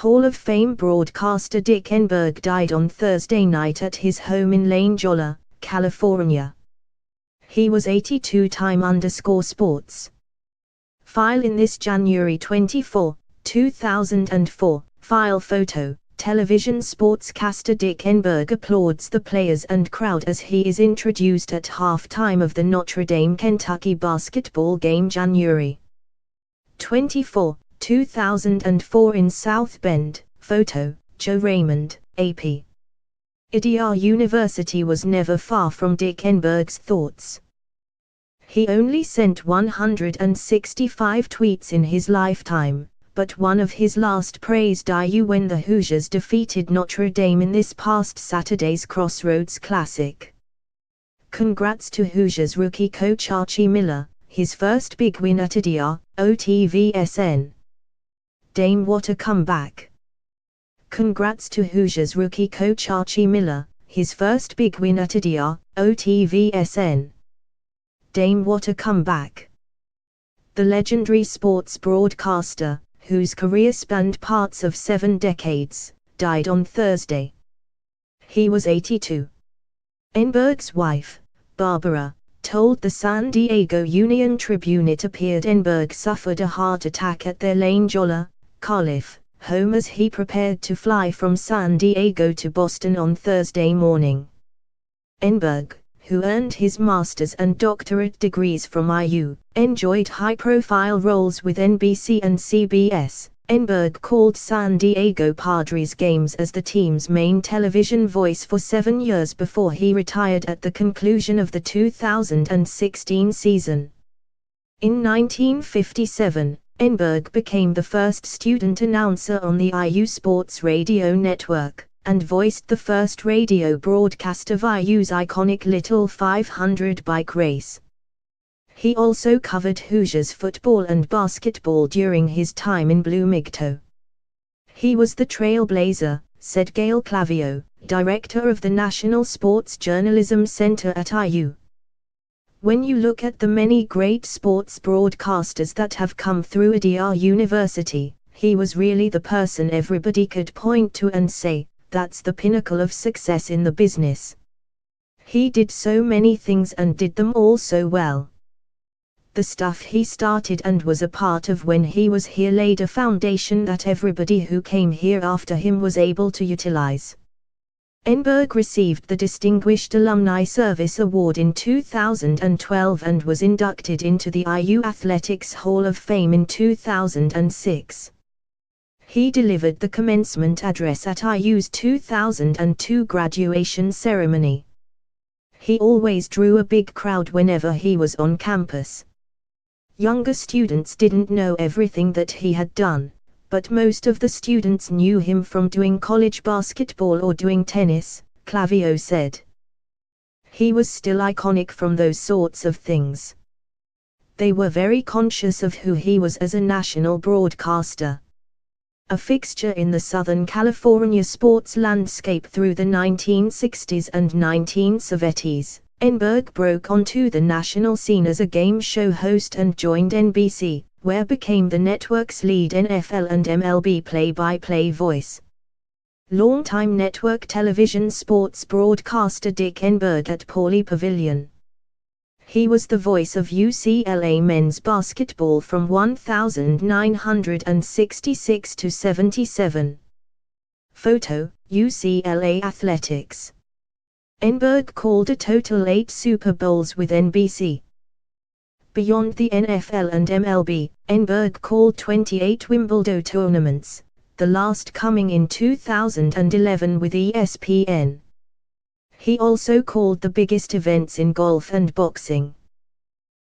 Hall of Fame broadcaster Dick Enberg died on Thursday night at his home in Lane Jolla, California. He was 82. Time_sports. File in this January 24, 2004, file photo. Television sportscaster Dick Enberg applauds the players and crowd as he is introduced at halftime of the Notre Dame Kentucky basketball game January 24, 2004 in South Bend. Photo, Joe Raymond, AP. Idiar University was never far from Dick Enberg's thoughts. He only sent 165 tweets in his lifetime, but one of his last praised IU when the Hoosiers defeated Notre Dame in this past Saturday's Crossroads Classic. Congrats to Hoosiers rookie coach Archie Miller, his first big win at Idiar, OTVSN. Dame, what a comeback. Congrats to Hoosiers rookie coach Archie Miller, his first big win at Idiar, OTVSN. Dame, what a comeback. The legendary sports broadcaster, whose career spanned parts of 7 decades, died on Thursday. He was 82. Enberg's wife, Barbara, told the San Diego Union-Tribune it appeared Enberg suffered a heart attack at their Lane Jolla, Calif, home as he prepared to fly from San Diego to Boston on Thursday morning. Enberg, who earned his master's and doctorate degrees from IU, enjoyed high-profile roles with NBC and CBS. Enberg called San Diego Padres games as the team's main television voice for 7 years before he retired at the conclusion of the 2016 season. In 1957, Enberg became the first student announcer on the IU Sports Radio Network, and voiced the first radio broadcast of IU's iconic Little 500 bike race. He also covered Hoosiers football and basketball during his time in Bloomington. He was the trailblazer, said Gail Clavio, director of the National Sports Journalism Center at IU. When you look at the many great sports broadcasters that have come through Idiar University, he was really the person everybody could point to and say, that's the pinnacle of success in the business. He did so many things and did them all so well. The stuff he started and was a part of when he was here laid a foundation that everybody who came here after him was able to utilize. Enberg received the Distinguished Alumni Service Award in 2012 and was inducted into the IU Athletics Hall of Fame in 2006. He delivered the commencement address at IU's 2002 graduation ceremony. He always drew a big crowd whenever he was on campus. Younger students didn't know everything that he had done, but most of the students knew him from doing college basketball or doing tennis, Clavio said. He was still iconic from those sorts of things. They were very conscious of who he was as a national broadcaster. A fixture in the Southern California sports landscape through the 1960s and 1970s, Enberg broke onto the national scene as a game show host and joined NBC, where became the network's lead NFL and MLB play-by-play voice. Longtime network television sports broadcaster Dick Enberg at Pauley Pavilion. He was the voice of UCLA men's basketball from 1966 to 77. Photo, UCLA Athletics. Enberg called a total 8 Super Bowls with NBC. Beyond the NFL and MLB, Enberg called 28 Wimbledon tournaments, the last coming in 2011 with ESPN. He also called the biggest events in golf and boxing.